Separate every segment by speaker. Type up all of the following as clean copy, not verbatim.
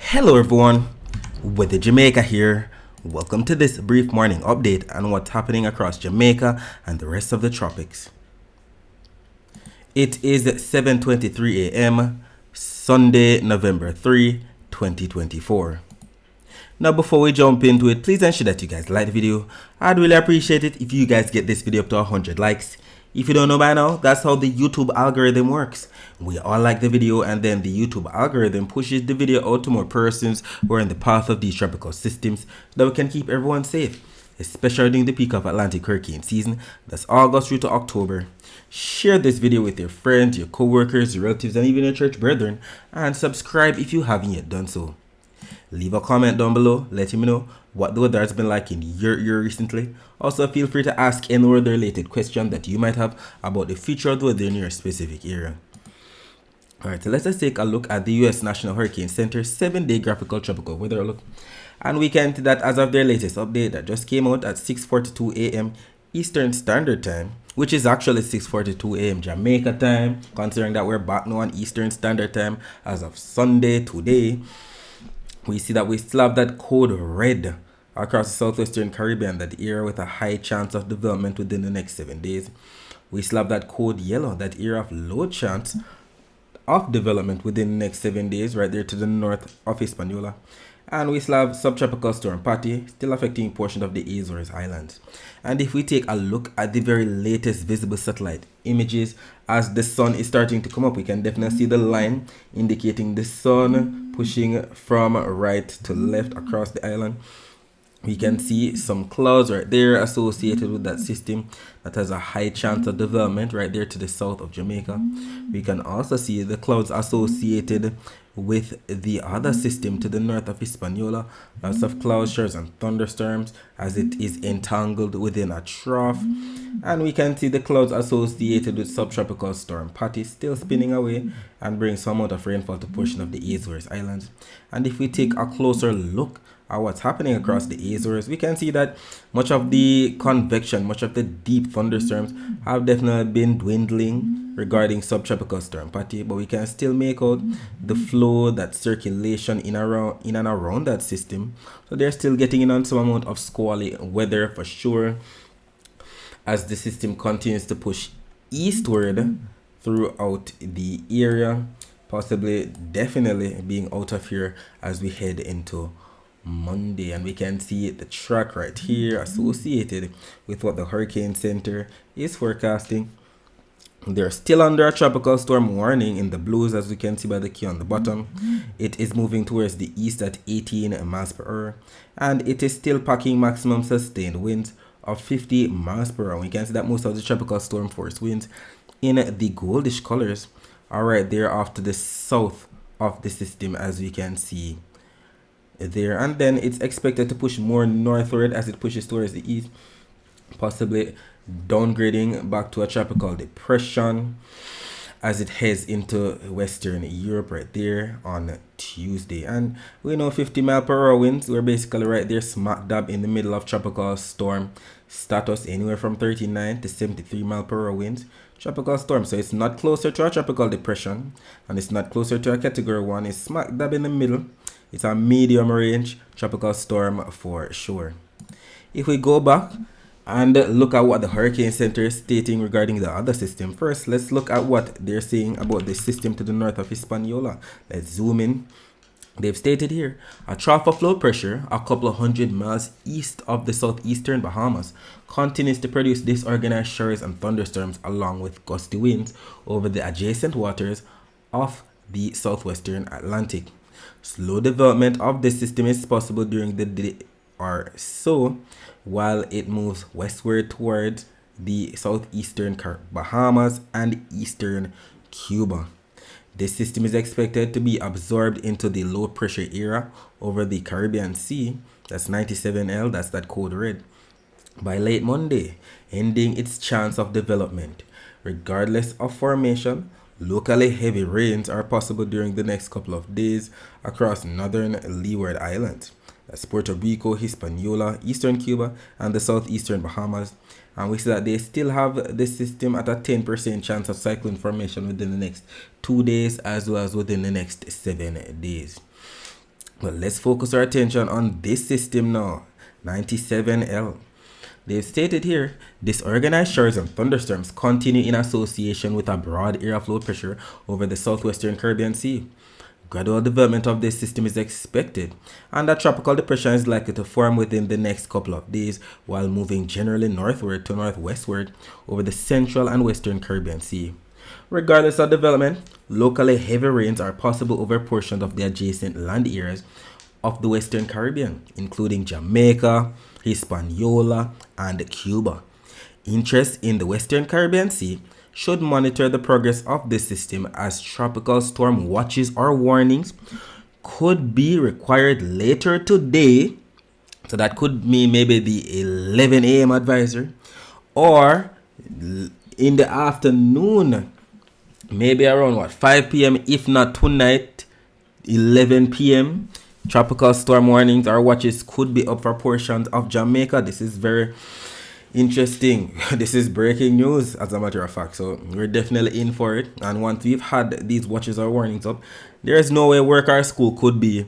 Speaker 1: Hello everyone, Weather Jamaica here. Welcome to this brief morning update on what's happening across Jamaica and the rest of the tropics. It is 7:23 a.m. Sunday, November 3, 2024. Now before we jump into it, please ensure that you guys like the video. I'd really appreciate it if you guys get this video up to 100 likes. If you don't know by now, that's how the YouTube algorithm works. We all like the video and then the YouTube algorithm pushes the video out to more persons who are in the path of these tropical systems so that we can keep everyone safe, especially during the peak of Atlantic hurricane season. That's August through to October. Share this video with your friends, your co-workers, your relatives, and even your church brethren, and subscribe if you haven't yet done so. Leave a comment down below, letting me know what the weather has been like in your area recently. Also, feel free to ask any weather related question that you might have about the future of the weather in your specific area. Alright, so let's just take a look at the US National Hurricane Center 7-day graphical tropical weather look. And we can see that as of their latest update that just came out at 6:42 a.m. Eastern Standard Time, which is actually 6:42 a.m. Jamaica time, considering that we're back now on Eastern Standard Time as of Sunday today. We see that we still have that code red across the southwestern Caribbean, that area with a high chance of development within the next 7 days. We still have that code yellow, that area of low chance of development within the next 7 days, right there to the north of Hispaniola. And we still have subtropical storm Patty still affecting a portion of the Azores Islands. And if we take a look at the very latest visible satellite images, as the sun is starting to come up, we can definitely see the line indicating the sun pushing from right to left across the island. We can see some clouds right there associated with that system that has a high chance of development right there to the south of Jamaica. We can also see the clouds associated with the other system to the north of Hispaniola. Lots of cloud showers and thunderstorms as it is entangled within a trough. And we can see the clouds associated with subtropical storm Patty still spinning away and bring some amount of rainfall to portion of the Azores Islands. And if we take a closer look at what's happening across the Azores, we can see that much of the convection, much of the deep thunderstorms have definitely been dwindling regarding subtropical storm Patty, but we can still make out the flow, that circulation in and around that system. So they're still getting in on some amount of squally weather for sure, as the system continues to push eastward throughout the area, possibly definitely being out of here as we head into Monday. And we can see the track right here associated with what the Hurricane Center is forecasting. They're still under a tropical storm warning in the blues, as we can see by the key on the bottom. It is moving towards the east at 18 miles per hour, and it is still packing maximum sustained winds of 50 miles per hour. We can see that most of the tropical storm force winds in the goldish colors are right there off to the south of the system, as we can see there. And then it's expected to push more northward as it pushes towards the east, possibly downgrading back to a tropical depression as it heads into Western Europe right there on Tuesday. And we know 50 mile per hour winds, we're basically right there smack dab in the middle of tropical storm status, anywhere from 39 to 73 mile per hour winds. Tropical storm, so it's not closer to a tropical depression and it's not closer to a category 1, it's smack dab in the middle. It's a medium range tropical storm for sure. If we go back and look at what the Hurricane Center is stating regarding the other system, first let's look at what they're saying about the system to the north of Hispaniola. Let's zoom in. They've stated here, a trough of low pressure a couple of 100 miles east of the southeastern Bahamas continues to produce disorganized showers and thunderstorms along with gusty winds over the adjacent waters of the southwestern Atlantic. Slow development of the system is possible during the day or so while it moves westward towards the southeastern Bahamas and eastern Cuba. This system is expected to be absorbed into the low pressure area over the Caribbean Sea, that's 97L, that's that code red, by late Monday, ending its chance of development. Regardless of formation, locally heavy rains are possible during the next couple of days across northern Leeward Islands. That's Puerto Rico, Hispaniola, eastern Cuba, and the southeastern Bahamas. And we see that they still have the system at a 10% chance of cyclone formation within the next 2 days, as well as within the next 7 days. Well, let's focus our attention on this system now, 97L. They've stated here, disorganized showers and thunderstorms continue in association with a broad area of low pressure over the southwestern Caribbean Sea. Gradual development of this system is expected, and a tropical depression is likely to form within the next couple of days while moving generally northward to northwestward over the central and western Caribbean Sea. Regardless of development, locally heavy rains are possible over portions of the adjacent land areas of the Western Caribbean, including Jamaica, Hispaniola, and Cuba. Interest in the Western Caribbean Sea should monitor the progress of this system, as tropical storm watches or warnings could be required later today. So that could mean maybe the 11 a.m. advisory, or in the afternoon, maybe around 5 p.m. if not tonight, 11 p.m. Tropical storm warnings or watches could be up for portions of Jamaica. This is very interesting. This is breaking news, as a matter of fact. So we're definitely in for it. And once we've had these watches or warnings up, there's no way work or school could be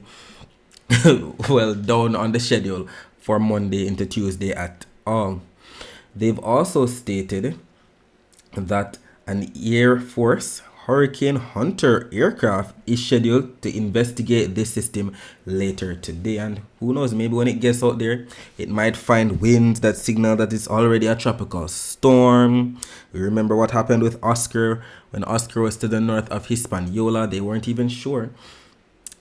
Speaker 1: well down on the schedule for Monday into Tuesday at all. They've also stated that an Air Force Hurricane Hunter aircraft is scheduled to investigate this system later today, and who knows, maybe when it gets out there it might find winds that signal that it's already a tropical storm. We remember what happened with Oscar. When Oscar was to the north of Hispaniola, they weren't even sure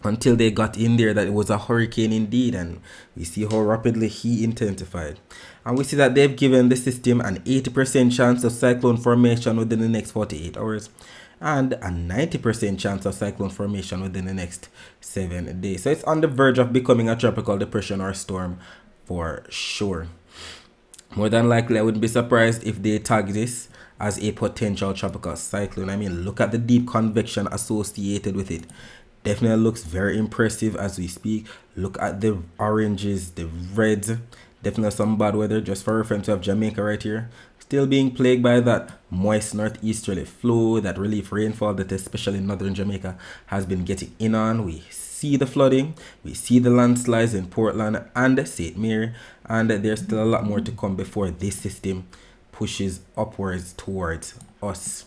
Speaker 1: until they got in there that it was a hurricane indeed, and we see how rapidly he intensified. And we see that they've given the system an 80% chance of cyclone formation within the next 48 hours and a 90% chance of cyclone formation within the next 7 days. So it's on the verge of becoming a tropical depression or storm for sure. More than likely, I wouldn't be surprised if they tag this as a potential tropical cyclone. I mean, look at the deep convection associated with it. Definitely looks very impressive as we speak. Look at the oranges, the reds. Definitely some bad weather. Just for reference, we have Jamaica right here, still being plagued by that moist northeasterly flow, that relief rainfall that especially northern Jamaica has been getting in on. We see the flooding, we see the landslides in Portland and St. Mary, and there's still a lot more to come before this system pushes upwards towards us.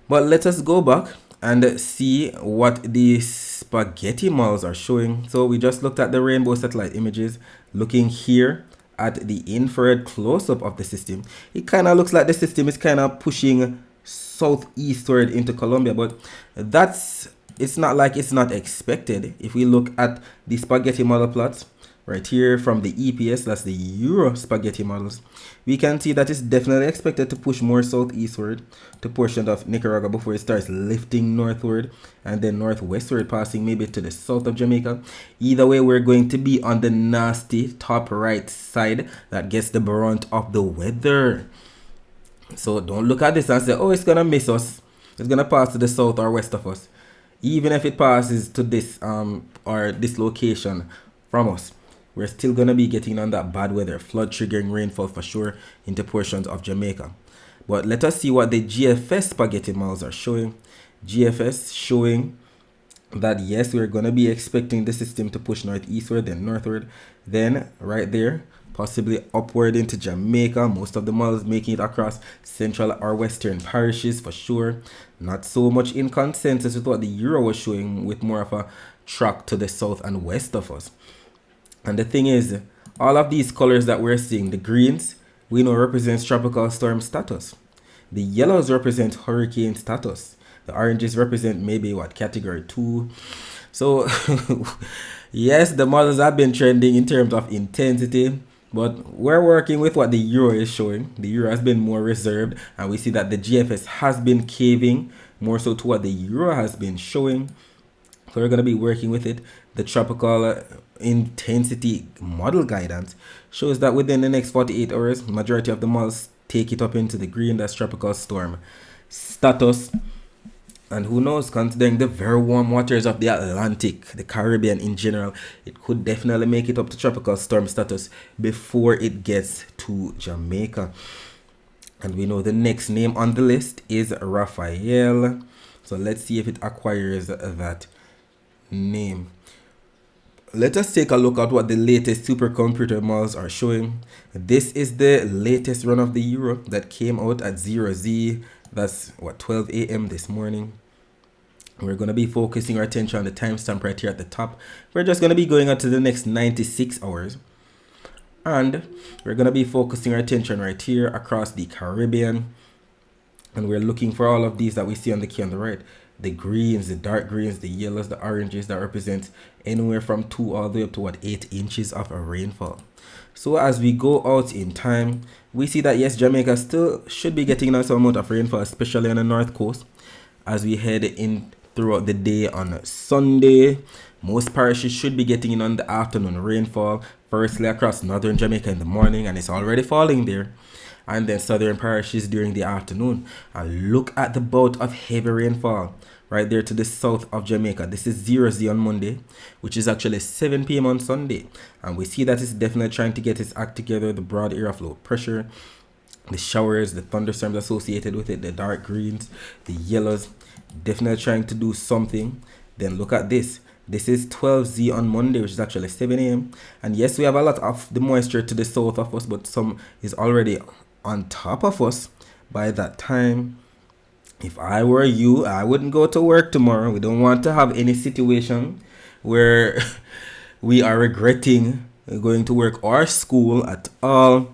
Speaker 1: But let us go back and see what the spaghetti models are showing. So we just looked at the rainbow satellite images. Looking here at the infrared close-up of the system, it kind of looks like the system is kind of pushing southeastward into Colombia, but it's not like it's not expected. If we look at the spaghetti model plots right here from the EPS, that's the Euro spaghetti models, we can see that it's definitely expected to push more southeastward to portions of Nicaragua before it starts lifting northward and then northwestward, passing maybe to the south of Jamaica. Either way, we're going to be on the nasty top right side that gets the brunt of the weather. So don't look at this and say, oh, it's gonna miss us, it's gonna pass to the south or west of us. Even if it passes to this or this location from us, we're still going to be getting on that bad weather, flood triggering rainfall for sure into portions of Jamaica. But let us see what the GFS spaghetti models are showing. GFS showing that yes, we're going to be expecting the system to push northeastward, then northward, then right there, possibly upward into Jamaica. Most of the models making it across central or western parishes for sure. Not so much in consensus with what the Euro was showing, with more of a track to the south and west of us. And the thing is, all of these colors that we're seeing, the greens, we know represents tropical storm status. The yellows represent hurricane status. The oranges represent maybe category 2. So yes, the models have been trending in terms of intensity, but we're working with what the Euro is showing. The Euro has been more reserved, and we see that the GFS has been caving more so to what the Euro has been showing. So we're going to be working with it. The tropical intensity model guidance shows that within the next 48 hours, majority of the models take it up into the green. That's tropical storm status. And who knows, considering the very warm waters of the Atlantic, the Caribbean in general, it could definitely make it up to tropical storm status before it gets to Jamaica. And we know the next name on the list is Rafael. So let's see if it acquires that name. Let us take a look at what the latest supercomputer models are showing. This is the latest run of the Euro that came out at 0Z. That's what, 12 a.m. this morning. We're going to be focusing our attention on the timestamp right here at the top. We're just going to be going on to the next 96 hours. And we're going to be focusing our attention right here across the Caribbean. And we're looking for all of these that we see on the key on the right. The greens, the dark greens, the yellows, the oranges that represent anywhere from 2 all the way up to what, 8 inches of a rainfall. So as we go out in time, we see that yes, Jamaica still should be getting some amount of rainfall, especially on the north coast. As we head in throughout the day on Sunday, most parishes should be getting in on the afternoon rainfall. Firstly across northern Jamaica in the morning, and it's already falling there. And then southern parishes during the afternoon. And look at the bout of heavy rainfall right there to the south of Jamaica. This is 0Z on Monday, which is actually 7 p.m. on Sunday. And we see that it's definitely trying to get its act together. The broad area of low pressure, the showers, the thunderstorms associated with it, the dark greens, the yellows, definitely trying to do something. Then look at this. This is 12Z on Monday, which is actually 7 a.m. And yes, we have a lot of the moisture to the south of us, but some is already on top of us by that time. If I were you, I wouldn't go to work tomorrow. We don't want to have any situation where we are regretting going to work or school at all.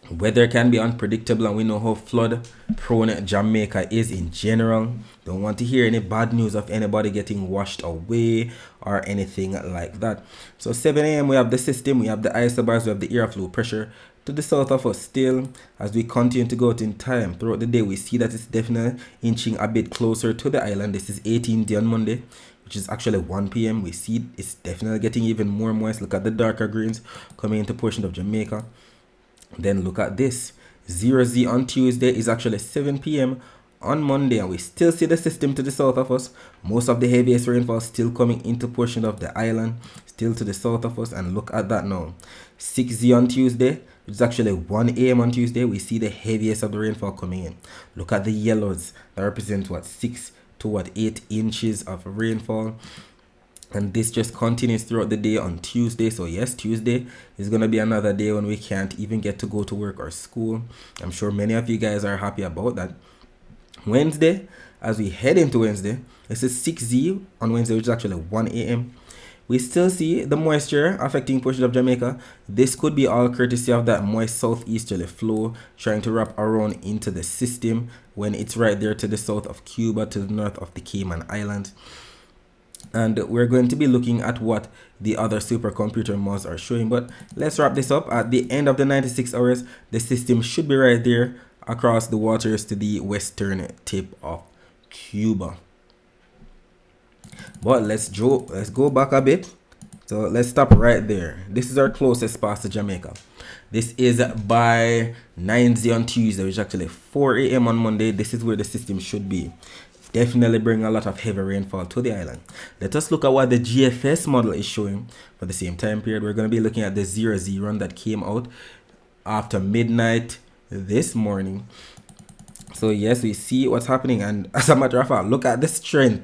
Speaker 1: Weather can be unpredictable, and we know how flood prone Jamaica is in general. Don't want to hear any bad news of anybody getting washed away or anything like that. So 7 a.m. we have the system, we have the isobars, we have the area of low pressure to the south of us still. As we continue to go out in time throughout the day, we see that it's definitely inching a bit closer to the island. This is 18D on Monday, which is actually 1 p.m. We see it's definitely getting even more moist. Look at the darker greens coming into portion of Jamaica. Then look at this. 0Z on Tuesday is actually 7 p.m. on Monday, and we still see the system to the south of us. Most of the heaviest rainfall still coming into portion of the island, still to the south of us. And look at that now. 6Z on Tuesday, which is actually 1 a.m. on Tuesday, we see the heaviest of the rainfall coming in. Look at the yellows that represent what, 6 to what, 8 inches of rainfall. And this just continues throughout the day on Tuesday. So yes, Tuesday is going to be another day when we can't even get to go to work or school. I'm sure many of you guys are happy about that. Wednesday, as we head into Wednesday, this is 6Z on Wednesday, which is actually 1 a.m. We still see the moisture affecting portions of Jamaica. This could be all courtesy of that moist southeasterly flow trying to wrap around into the system when it's right there to the south of Cuba, to the north of the Cayman Islands. And we're going to be looking at what the other supercomputer models are showing. But let's wrap this up. At the end of the 96 hours, the system should be right there across the waters to the western tip of Cuba. But let's go back a bit. So let's stop right there. This is our closest pass to Jamaica. This is by 9Z on Tuesday, which is actually 4 a.m. on Monday. This is where the system should be. Definitely bring a lot of heavy rainfall to the island. Let us look at what the GFS model is showing for the same time period. We're going to be looking at the 0Z run that came out after midnight this morning. So yes, we see what's happening, and as a matter of fact, look at the strength.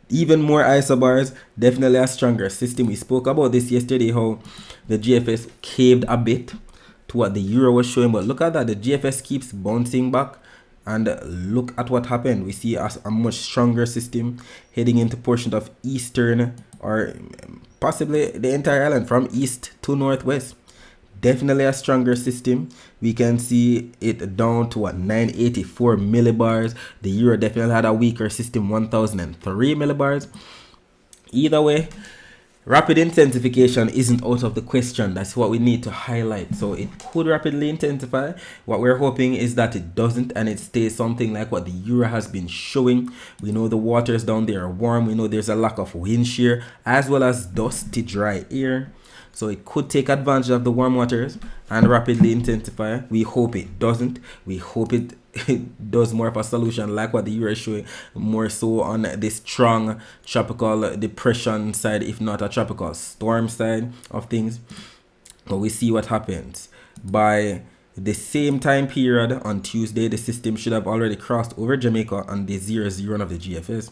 Speaker 1: Even more isobars, definitely a stronger system. We spoke about this yesterday, how the GFS caved a bit to what the Euro was showing, but look at that, the GFS keeps bouncing back. And look at what happened. We see a much stronger system heading into portions of eastern, or possibly the entire island, from east to northwest. Definitely a stronger system. We can see it down to what, 984 millibars. The Euro definitely had a weaker system, 1003 millibars. Either way, rapid intensification isn't out of the question. That's what we need to highlight. So it could rapidly intensify. What we're hoping is that it doesn't, and it stays something like what the Euro has been showing. We know the waters down there are warm. We know there's a lack of wind shear as well as dusty, dry air. So it could take advantage of the warm waters and rapidly intensify. We hope it doesn't. We hope it does more of a solution like what the Euro is showing, more so on the strong tropical depression side, if not a tropical storm side of things. But we see what happens by the same time period on Tuesday, the system should have already crossed over Jamaica on the 00 run of the GFS.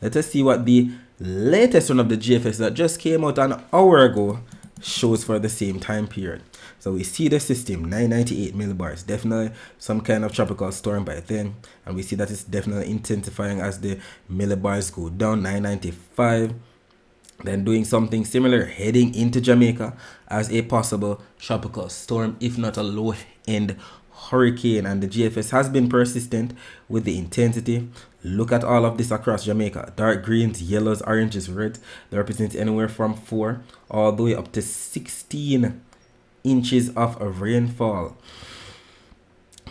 Speaker 1: Let us see what the latest run of the GFS that just came out an hour ago shows for the same time period. So we see the system 998 millibars, definitely some kind of tropical storm by then, and we see that it's definitely intensifying as the millibars go down. 995, then doing something similar, heading into Jamaica as a possible tropical storm, if not a low end hurricane. And the GFS has been persistent with the intensity. Look at all of this across Jamaica: dark greens, yellows, oranges, reds. That represents anywhere from 4 all the way up to 16 inches of rainfall.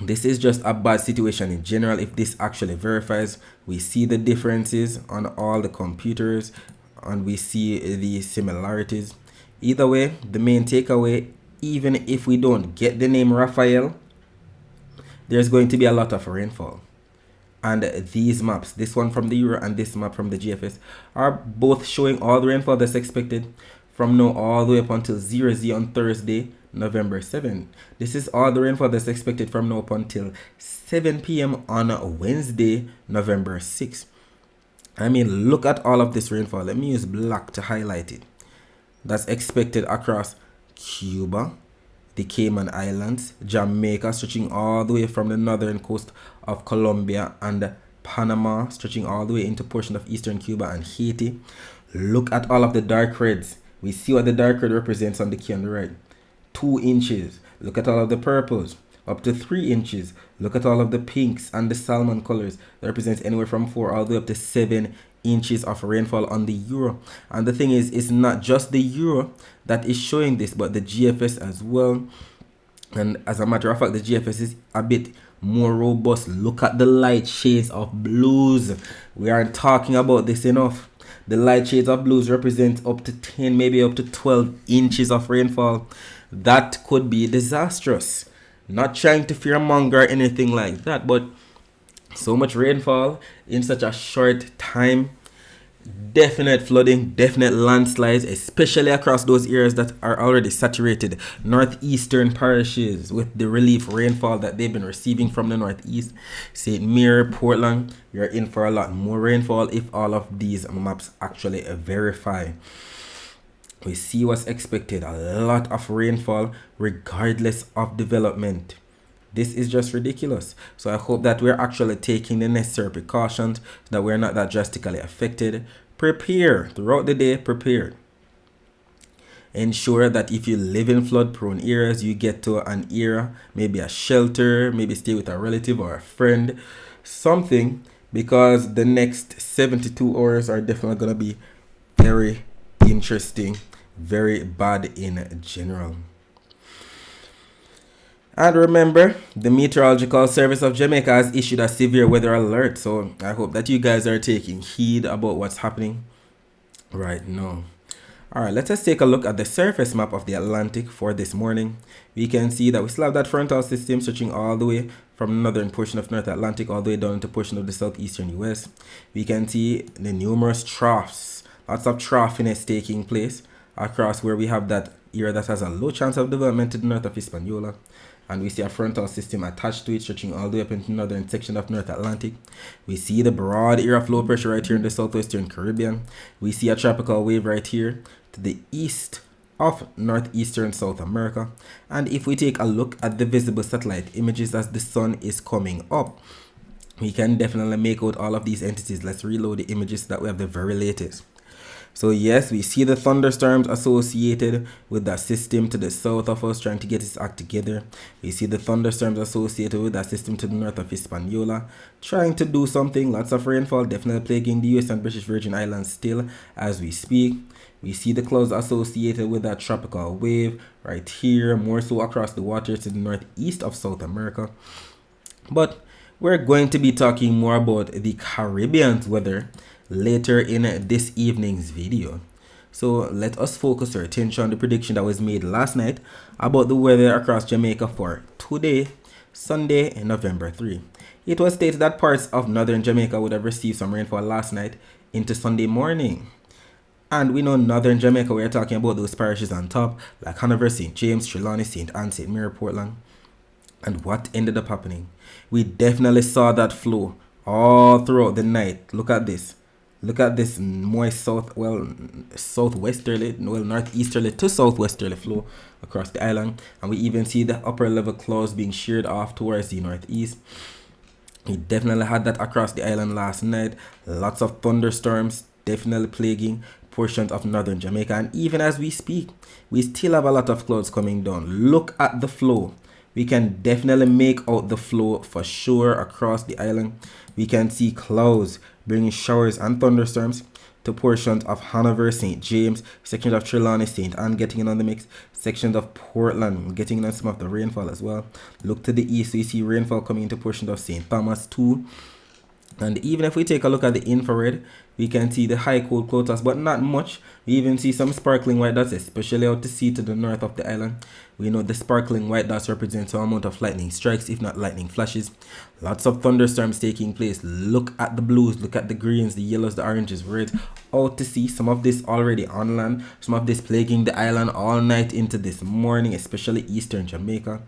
Speaker 1: This is just a bad situation in general. If this actually verifies, we see the differences on all the computers and we see the similarities. Either way, the main takeaway, even if we don't get the name Raphael, there's going to be a lot of rainfall. And these maps, this one from the Euro and this map from the GFS, are both showing all the rainfall that's expected from now all the way up until 0Z on Thursday, November 7. This is all the rainfall that's expected from now up until 7 p.m. on Wednesday, November 6. I mean, look at all of this rainfall. Let me use black to highlight it. That's expected across Cuba, the Cayman Islands, Jamaica, stretching all the way from the northern coast of Colombia, and Panama, stretching all the way into portion of eastern Cuba and Haiti. Look at all of the dark reds. We see what the dark red represents on the key on the right. 2 inches. Look at all of the purples, up to 3 inches. Look at all of the pinks and the salmon colors. That represents anywhere from 4 all the way up to 7 inches of rainfall on the Euro. And the thing is, it's not just the Euro that is showing this, but the GFS as well. And as a matter of fact, the GFS is a bit more robust. Look at the light shades of blues. We aren't talking about this enough. The light shades of blues represent up to 10, maybe up to 12 inches of rainfall. That could be disastrous. Not trying to fearmonger or anything like that, but so much rainfall in such a short time, definite flooding, definite landslides, especially across those areas that are already saturated. Northeastern parishes with the relief rainfall that they've been receiving from the northeast. St. Mary, Portland, you're in for a lot more rainfall if all of these maps actually verify. We see what's expected, a lot of rainfall regardless of development. This is just ridiculous. So I hope that we're actually taking the necessary precautions so that we're not that drastically affected. Prepare throughout the day, prepare. Ensure that if you live in flood prone areas, you get to an area, maybe a shelter, maybe stay with a relative or a friend, something, because the next 72 hours are definitely going to be very interesting, very bad in general. And remember, the Meteorological Service of Jamaica has issued a severe weather alert. So I hope that you guys are taking heed about what's happening right now. Alright, let us take a look at the surface map of the Atlantic for this morning. We can see that we still have that frontal system stretching all the way from the northern portion of North Atlantic all the way down into portion of the southeastern US. We can see the numerous troughs, lots of troughiness taking place across where we have that area that has a low chance of development to the north of Hispaniola. And we see a frontal system attached to it, stretching all the way up into the northern section of North Atlantic. We see the broad area of low pressure right here in the southwestern Caribbean. We see a tropical wave right here to the east of northeastern South America. And if we take a look at the visible satellite images as the sun is coming up, we can definitely make out all of these entities. Let's reload the images so that we have the very latest. So yes, we see the thunderstorms associated with that system to the south of us trying to get its act together. We see the thunderstorms associated with that system to the north of Hispaniola trying to do something. Lots of rainfall definitely plaguing the US and British Virgin Islands still as we speak. We see the clouds associated with that tropical wave right here, more so across the water to the northeast of South America. But we're going to be talking more about the Caribbean's weather later in this evening's video. So let us focus our attention on the prediction that was made last night about the weather across Jamaica for today, Sunday, November 3. It was stated that parts of northern Jamaica would have received some rainfall last night into Sunday morning. And we know northern Jamaica, we're talking about those parishes on top, like Hanover, St. James, Trelawney, St. Anne, St. Mary, Portland. And what ended up happening? We definitely saw that flow all throughout the night. Look at this. Look at this moist southwesterly, well, northeasterly to southwesterly flow across the island. And we even see the upper level clouds being sheared off towards the northeast. We definitely had that across the island last night. Lots of thunderstorms definitely plaguing portions of northern Jamaica. And even as we speak, we still have a lot of clouds coming down. Look at the flow. We can definitely make out the flow for sure across the island. We can see clouds bringing showers and thunderstorms to portions of Hanover, St. James, sections of Trelawney, St. Anne getting in on the mix, sections of Portland getting in on some of the rainfall as well. Look to the east, we see rainfall coming into portions of St. Thomas too. And even if we take a look at the infrared, we can see the high cold clouds, but not much. We even see some sparkling white dots, especially out to sea to the north of the island. We know the sparkling white dots represent some amount of lightning strikes, if not lightning flashes. Lots of thunderstorms taking place. Look at the blues, look at the greens, the yellows, the oranges, reds. Out to sea, some of this already on land, some of this plaguing the island all night into this morning, especially eastern Jamaica.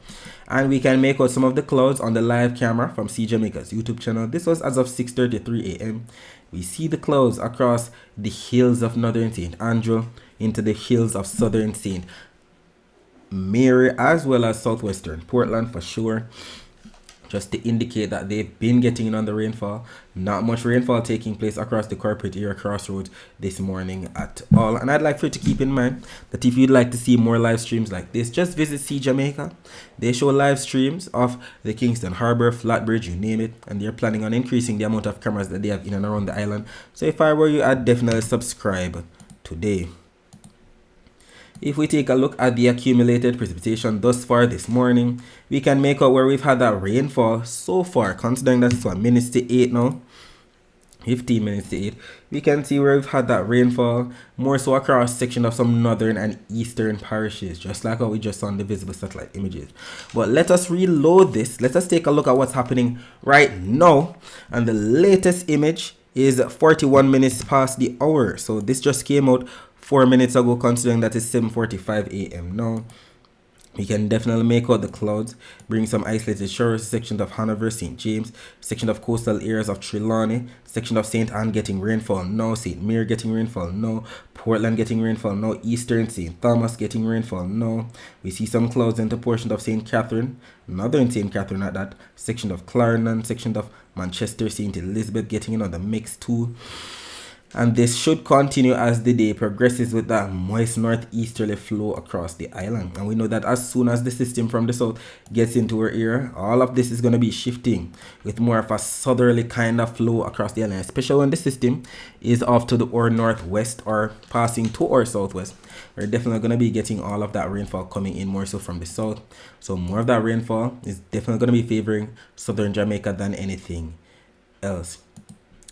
Speaker 1: And we can make out some of the clouds on the live camera from See Jamaica's YouTube channel. This was as of 6:33 a.m. We see the clouds across the hills of northern St. Andrew into the hills of southern St. Mary, as well as southwestern Portland for sure, just to indicate that they've been getting in on the rainfall. Not much rainfall taking place across the corporate area crossroads this morning at all. And I'd like for you to keep in mind that if you'd like to see more live streams like this, just visit See Jamaica. They show live streams of the Kingston Harbor, Flatbridge, you name it, and they're planning on increasing the amount of cameras that they have in and around the island. So if I were you, I'd definitely subscribe today. If we take a look at the accumulated precipitation thus far this morning, we can make out where we've had that rainfall so far, considering that it's 1 minute to 8 now, 15 minutes to 8. We can see where we've had that rainfall more so across section of some northern and eastern parishes, just like how we just saw on the visible satellite images. But let us reload this. Let us take a look at what's happening right now. And the latest image is 41 minutes past the hour. So this just came out 4 minutes ago, considering that it's 7:45 a.m. now. We can definitely make out the clouds, bring some isolated showers, section of Hanover, St. James, section of coastal areas of Trelawney, section of St. Anne getting rainfall now, St. Mary getting rainfall now, Portland getting rainfall now, eastern St. Thomas getting rainfall now. We see some clouds into portions of St. Catherine, northern St. Catherine at that, section of Clarendon, section of Manchester, St. Elizabeth getting in on the mix too. And this should continue as the day progresses with that moist northeasterly flow across the island. And we know that as soon as the system from the south gets into our area, all of this is going to be shifting with more of a southerly kind of flow across the island, especially when the system is off to the or northwest or passing to our southwest. We're definitely going to be getting all of that rainfall coming in more so from the south. So more of that rainfall is definitely going to be favoring southern Jamaica than anything else.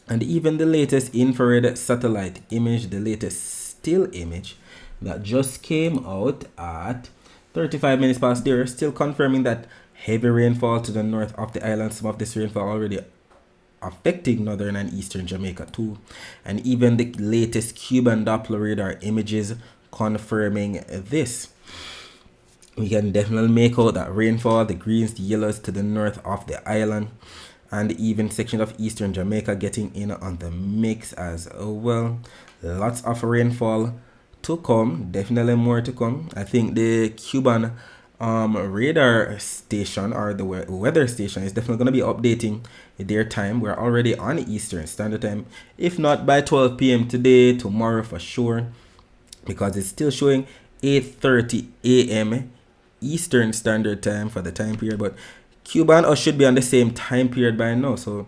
Speaker 1: And even the latest infrared satellite image, the latest still image that just came out at 35 minutes past there, still confirming that heavy rainfall to the north of the island. Some of this rainfall already affecting northern and eastern Jamaica too. And even the latest Cuban Doppler radar images confirming this. We can definitely make out that rainfall, the greens, the yellows to the north of the island. And even section of eastern Jamaica getting in on the mix as well. Lots of rainfall to come, definitely more to come. I think the Cuban radar station or the weather station is definitely going to be updating their time. We're already on Eastern Standard Time, if not by 12 p.m. today, tomorrow for sure, because it's still showing 8:30 a.m. Eastern Standard Time for the time period, but Cuban or should be on the same time period by now, so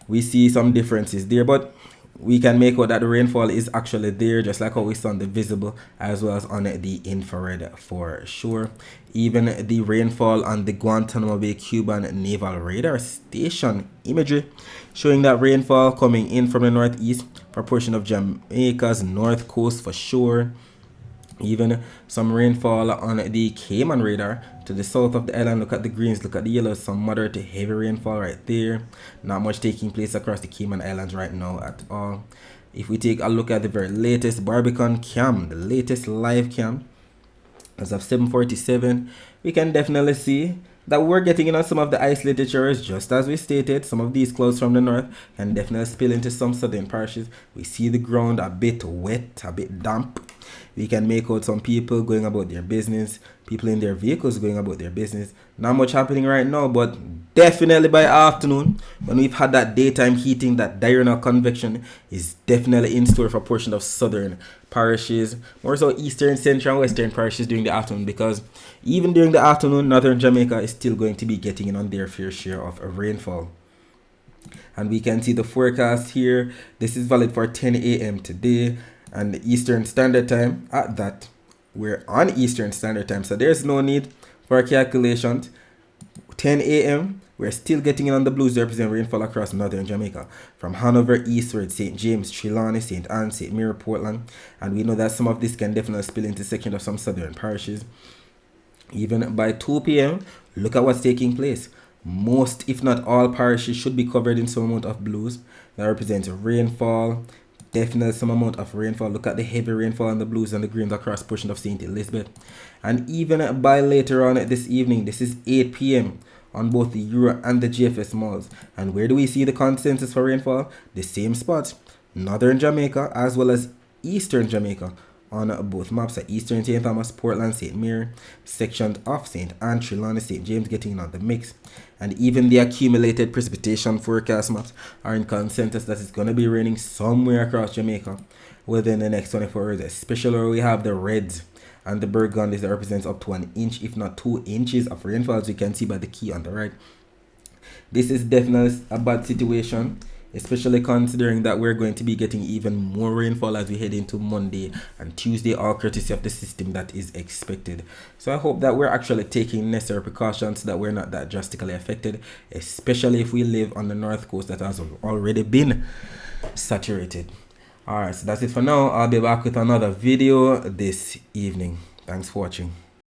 Speaker 1: we see some differences there, but we can make out that the rainfall is actually there, just like how we saw on the visible as well as on the infrared for sure. Even the rainfall on the Guantanamo Bay Cuban Naval Radar Station imagery showing that rainfall coming in from the northeast for a portion of Jamaica's north coast for sure. Even some rainfall on the Cayman radar to the south of the island. Look at the greens, look at the yellows, some moderate to heavy rainfall right there. Not much taking place across the Cayman Islands right now at all. If we take a look at the very latest Barbican cam, the latest live cam, as of 7:47, we can definitely see that we're getting in on some of the isolated areas, just as we stated. Some of these clouds from the north can definitely spill into some southern parishes. We see the ground a bit wet, a bit damp. We can make out some people going about their business, people in their vehicles going about their business. Not much happening right now, but definitely by afternoon, when we've had that daytime heating, that diurnal convection is definitely in store for a portion of southern parishes, more so eastern, central, and western parishes during the afternoon, because even during the afternoon, northern Jamaica is still going to be getting in on their fair share of rainfall. And we can see the forecast here. This is valid for 10 a.m. today and the Eastern Standard Time. At that, we're on Eastern Standard Time, so there's no need for calculations. 10 a.m. we're still getting in on the blues that represent rainfall across northern Jamaica, from Hanover eastward, St. James, Trelawney, St. Anne, St. Mary, Portland, and we know that some of this can definitely spill into sections of some southern parishes. Even by 2 p.m., look at what's taking place. Most, if not all, parishes should be covered in some amount of blues that represents rainfall. Definitely some amount of rainfall. Look at the heavy rainfall on the blues and the greens across portion of St. Elizabeth. And even by later on this evening, this is 8 p.m. on both the Euro and the GFS malls. And where do we see the consensus for rainfall? The same spot, northern Jamaica as well as eastern Jamaica. On both maps at Eastern St. Thomas, Portland, St. Mary, sections of St. Anne, Trelawney, St. James getting in on the mix. And even the accumulated precipitation forecast maps are in consensus that it's going to be raining somewhere across Jamaica within the next 24 hours, especially where we have the reds and the burgundies that represents up to 1 inch, if not 2 inches of rainfall, as you can see by the key on the right. This is definitely a bad situation, especially considering that we're going to be getting even more rainfall as we head into Monday and Tuesday, all courtesy of the system that is expected. So I hope that we're actually taking necessary precautions so that we're not that drastically affected, especially if we live on the north coast that has already been saturated. Alright, so that's it for now. I'll be back with another video this evening. Thanks for watching.